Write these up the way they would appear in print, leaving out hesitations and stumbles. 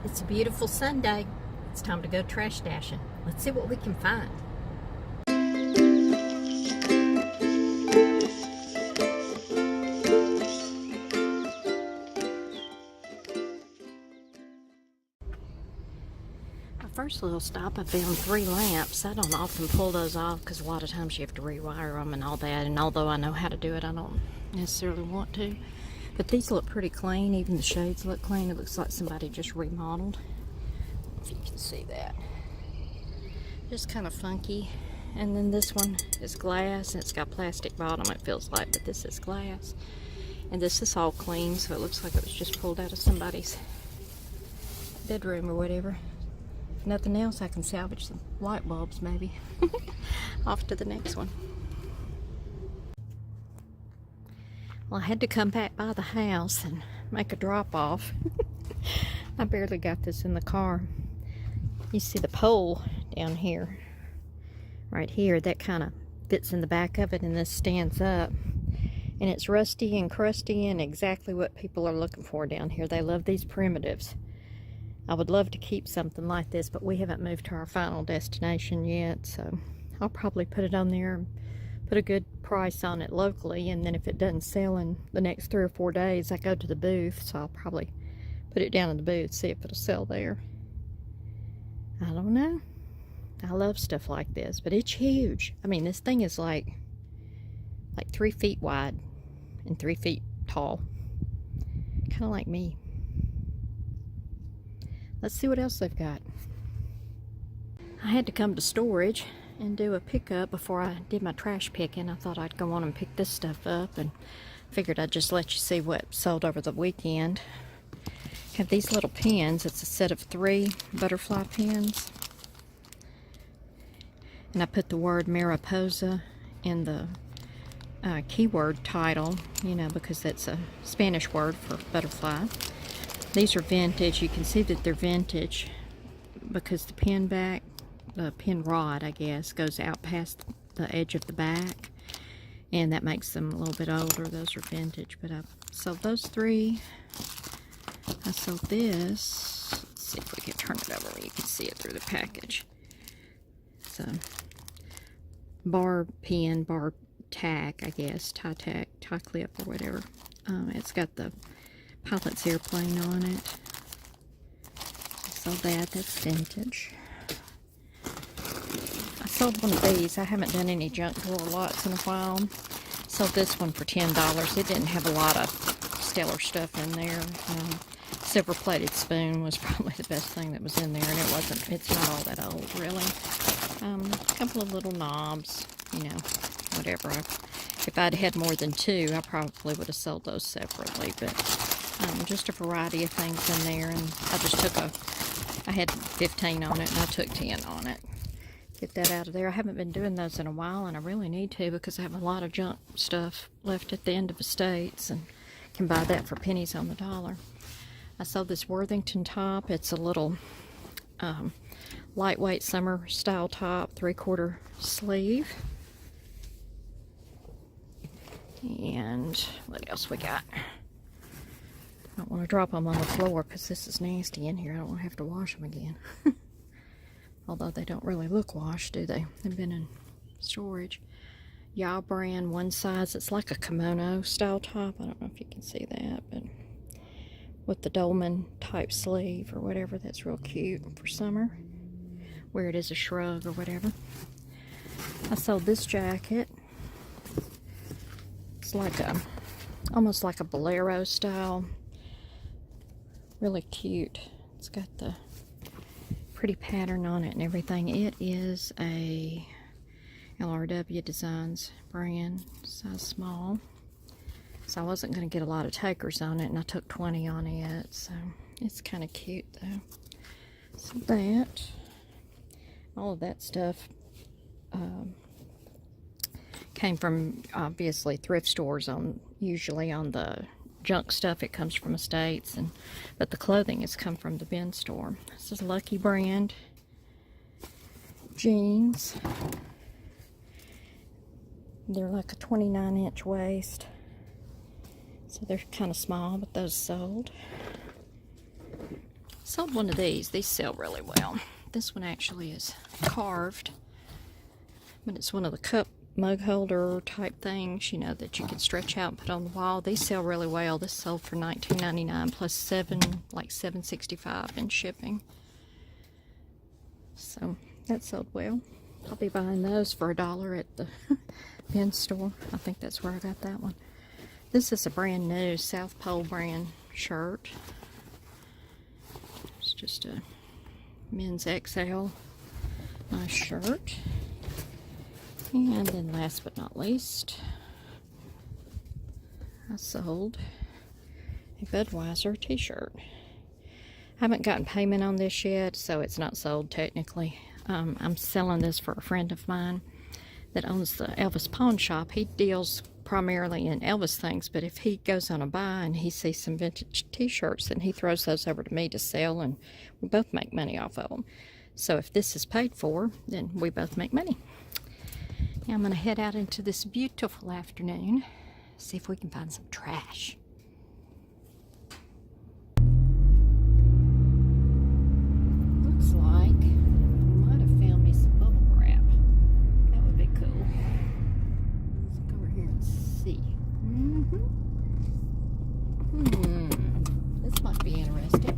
It's a beautiful Sunday. It's time to go trash dashing. Let's see what we can find. My first little stop, I found 3 lamps. I don't often pull those off because a lot of times you have to rewire them and all that. And although I know how to do it, I don't necessarily want to. But these look pretty clean. Even the shades look clean. It looks like somebody just remodeled. If you can see that. Just kind of funky. And then this one is glass, and it's got plastic bottom, it feels like, but this is glass. And this is all clean, so it looks like it was just pulled out of somebody's bedroom or whatever. If nothing else, I can salvage some light bulbs maybe. Off to the next one. Well, I had to come back by the house and make a drop off. I barely got this in the car. You see the pole down here, right here, that kind of fits in the back of it, and this stands up. And it's rusty and crusty and exactly what people are looking for down here. They love these primitives. I would love to keep something like this, but we haven't moved to our final destination yet, so I'll probably put it on there and put a good price on it locally, and then if it doesn't sell in the next 3 or 4 days, I go to the booth, so I'll probably put it down in the booth, see if it'll sell there. I don't know. I love stuff like this, but it's huge. I mean, this thing is like 3 feet wide and 3 feet tall. Kind of like me. Let's see what else they've got. I had to come to storage and do a pickup before I did my trash picking. I thought I'd go on and pick this stuff up, and figured I'd just let you see what sold over the weekend. Have these little pins. It's a set of 3 butterfly pins. And I put the word Mariposa in the keyword title, you know, because that's a Spanish word for butterfly. These are vintage. You can see that they're vintage because the pin back, the pin rod, I guess, goes out past the edge of the back, and that makes them a little bit older. Those are vintage, but I sold those 3. I sold this. Let's see if we can turn it over where you can see it through the package. So, bar pin, bar tack, I guess, tie tack, tie clip, or whatever. It's got the pilot's airplane on it. So that's vintage. I sold one of these. I haven't done any junk drawer lots in a while. Sold this one for $10. It didn't have a lot of stellar stuff in there. Silver plated spoon was probably the best thing that was in there, and it's not all that old, really. A couple of little knobs, you know, whatever. If I'd had more than 2, I probably would have sold those separately, but just a variety of things in there, and I just I had 15 on it, and I took 10 on it. Get that out of there. I haven't been doing those in a while, and I really need to, because I have a lot of junk stuff left at the end of estates, and can buy that for pennies on the dollar. I sold this Worthington top. It's a little lightweight summer style top, 3/4 sleeve. And what else we got? I don't want to drop them on the floor because this is nasty in here. I don't want to have to wash them again. Although they don't really look washed, do they? They've been in storage. Yaw brand, one size. It's like a kimono style top. I don't know if you can see that, but with the dolman type sleeve or whatever. That's real cute for summer. Wear it as a shrug or whatever. I sold this jacket. It's like almost like a bolero style. Really cute. It's got the pretty pattern on it and everything. It is a LRW Designs brand, size small. So I wasn't going to get a lot of takers on it, and I took 20 on it, so it's kind of cute though. So that, all of that stuff came from obviously thrift stores. Usually on the junk stuff it comes from estates, but the clothing has come from the bin store. This is Lucky brand jeans. They're like a 29-inch waist. So they're kind of small, but those sold. Sold one of these. These sell really well. This one actually is carved, but it's one of the cup mug holder type things, you know, that you can stretch out and put on the wall. These sell really well. This sold for $19.99 plus $7.65 in shipping. So that sold well. I'll be buying those for $1 at the bin store. I think that's where I got that one. This is a brand new South Pole brand shirt. It's just a men's XL nice shirt. And then last but not least, I sold a Budweiser t-shirt. I haven't gotten payment on this yet, so it's not sold technically. I'm selling this for a friend of mine that owns the Elvis Pawn Shop. He deals primarily in Elvis things, but if he goes on a buy and he sees some vintage t-shirts, then he throws those over to me to sell, and we both make money off of them. So if this is paid for, then we both make money. Now I'm going to head out into this beautiful afternoon, see if we can find some trash. Looks like I might have found me some bubble wrap. That would be cool. Let's go over here and see. This might be interesting.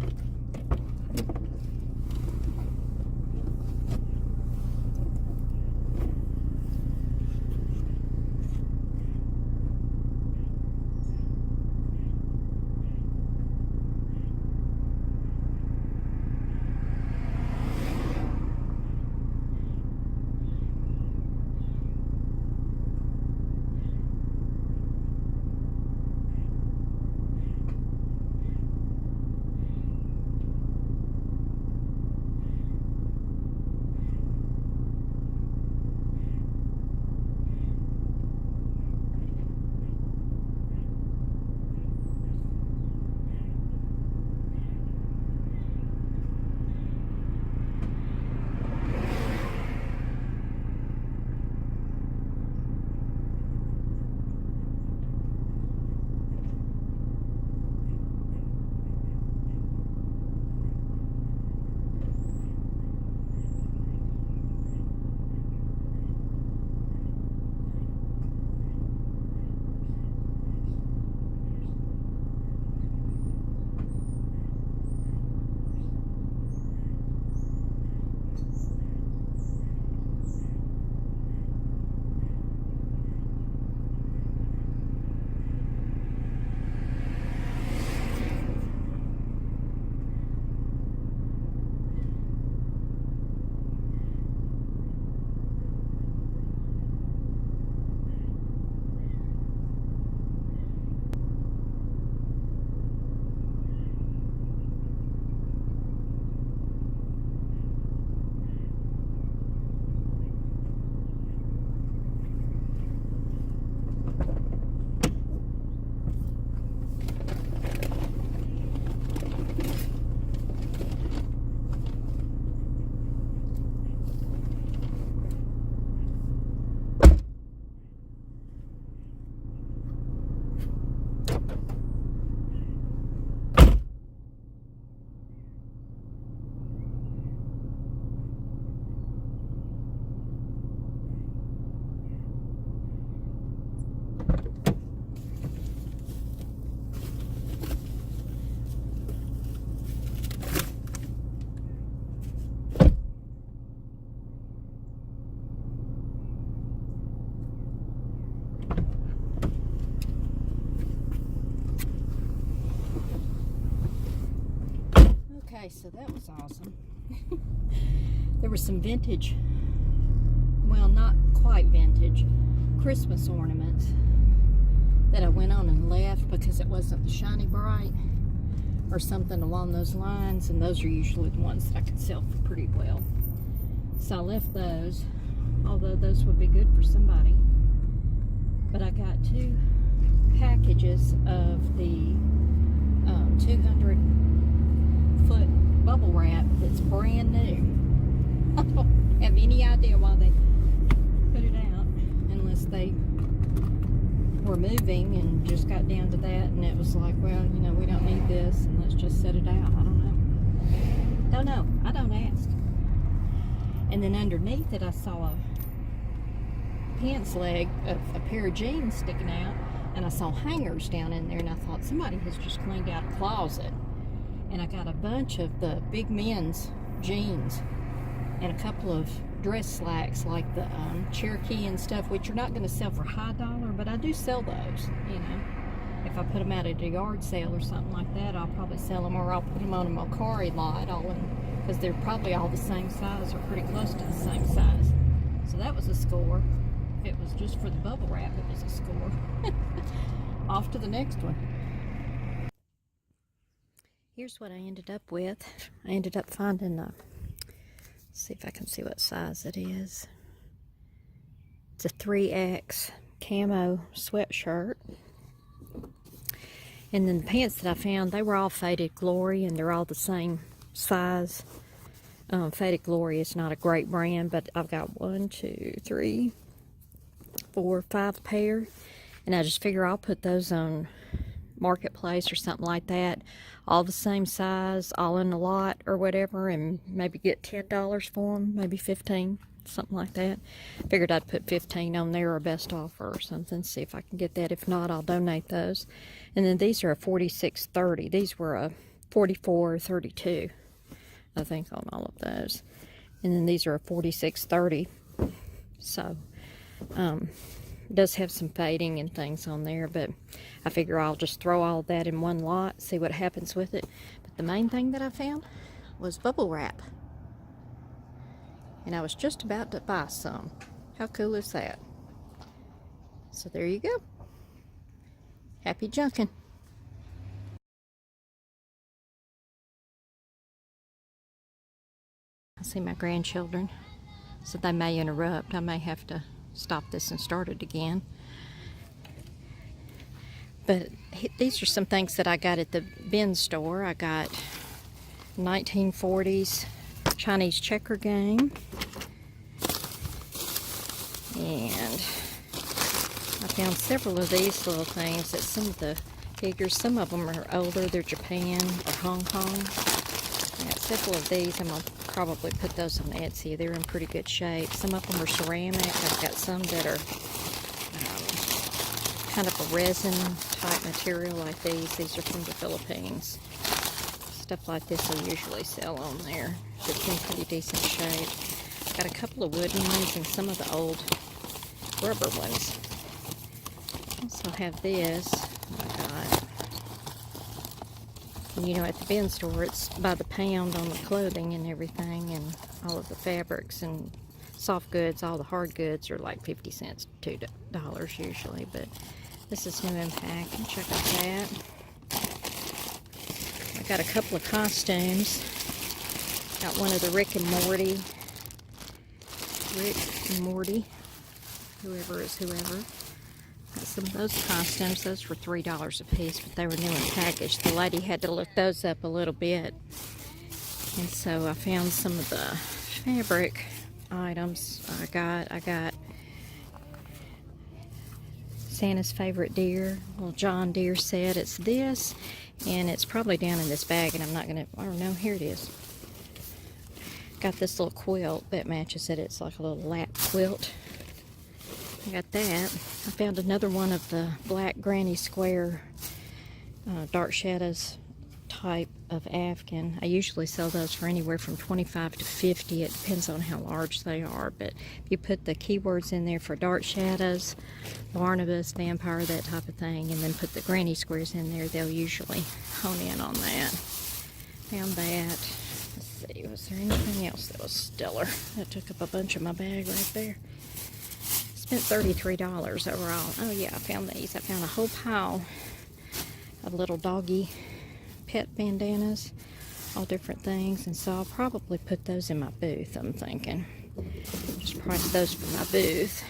Okay, so that was awesome. There were some vintage, well, not quite vintage, Christmas ornaments that I went on and left because it wasn't shiny bright or something along those lines, and those are usually the ones that I could sell for pretty well. So I left those, although those would be good for somebody. But I got 2 packages of the 200-foot bubble wrap that's brand new. I don't have any idea why they put it out unless they were moving and just got down to that, and it was like, well, you know, we don't need this and let's just set it out. I don't know. don't know. I don't ask. And then underneath it, I saw a pants leg of a pair of jeans sticking out, and I saw hangers down in there, and I thought somebody has just cleaned out a closet. And I got a bunch of the big men's jeans and a couple of dress slacks like the Cherokee and stuff, which are not going to sell for high dollar, but I do sell those, you know. If I put them out at a yard sale or something like that, I'll probably sell them, or I'll put them on a Mercari lot, because they're probably all the same size or pretty close to the same size. So that was a score. If it was just for the bubble wrap, it was a score. Off to the next one. Here's what I ended up with. I ended up finding a, see if I can see what size it is. It's a 3X camo sweatshirt. And then the pants that I found, they were all Faded Glory, and they're all the same size. Faded Glory is not a great brand, but I've got 1, 2, 3, 4, 5 pair. And I just figure I'll put those on Marketplace or something like that. All the same size, all in a lot or whatever, and maybe get $10 for them, maybe 15, something like that. Figured I'd put 15 on there, or best offer or something, see if I can get that. If not, I'll donate those. And then these are a 46.30. These were a 44.32, I think, on all of those. And then these are a 46.30. So, it does have some fading and things on there, but I figure I'll just throw all of that in one lot, see what happens with it. But the main thing that I found was bubble wrap. And I was just about to buy some. How cool is that? So there you go. Happy junking. I see my grandchildren, so they may interrupt. I may have to stop this and start it again. But these are some things that I got at the bin store. I got 1940s Chinese checker game, and I found several of these little things that some of the figures, some of them are older, they're Japan or Hong Kong. I got several of these. I'm going to probably put those on Etsy. They're in pretty good shape. Some of them are ceramic. I've got some that are kind of a resin type material like these. These are from the Philippines. Stuff like this I usually sell on there. It's in pretty decent shape. Got a couple of wooden ones and some of the old rubber ones. Also have this. Oh my God. And you know, at the bin store, it's by the pound on the clothing and everything, and all of the fabrics and soft goods. All the hard goods are like 50 cents, $2 usually, but this is new in pack. Check out that. I got a couple of costumes. Got one of the Rick and Morty, whoever is whoever. Got some of those costumes. Those were $3 a piece, but they were new in package. The lady had to look those up a little bit, and so I found some of the fabric items. I got Santa's favorite deer, little John Deere set. It's this, and it's probably down in this bag, and I'm not gonna, I don't know, here it is. Got this little quilt that matches it. It's like a little lap quilt. I got that. I found another one of the black granny square dark shadows type of Afghan. I usually sell those for anywhere from $25 to $50. It depends on how large they are, but if you put the keywords in there for dark shadows, Barnabas, vampire, that type of thing, and then put the granny squares in there, they'll usually hone in on that. Found that. Let's see, was there anything else that was stellar? That took up a bunch of my bag right there. Spent $33 overall. Oh yeah, I found these. I found a whole pile of little doggy pet bandanas, all different things, and so I'll probably put those in my booth, I'm thinking. Just price those for my booth.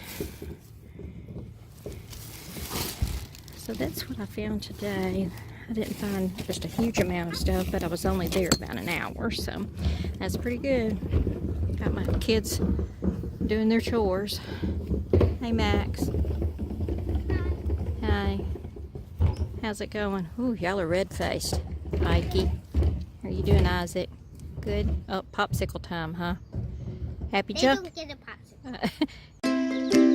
So that's what I found today. I didn't find just a huge amount of stuff, but I was only there about an hour, so that's pretty good. Got my kids doing their chores. Hey, Max. Hi. How's it going? Ooh, y'all are red-faced. Mikey. How are you doing, Isaac? Good. Oh, popsicle time, huh? Happy They jump. don't get a popsicle.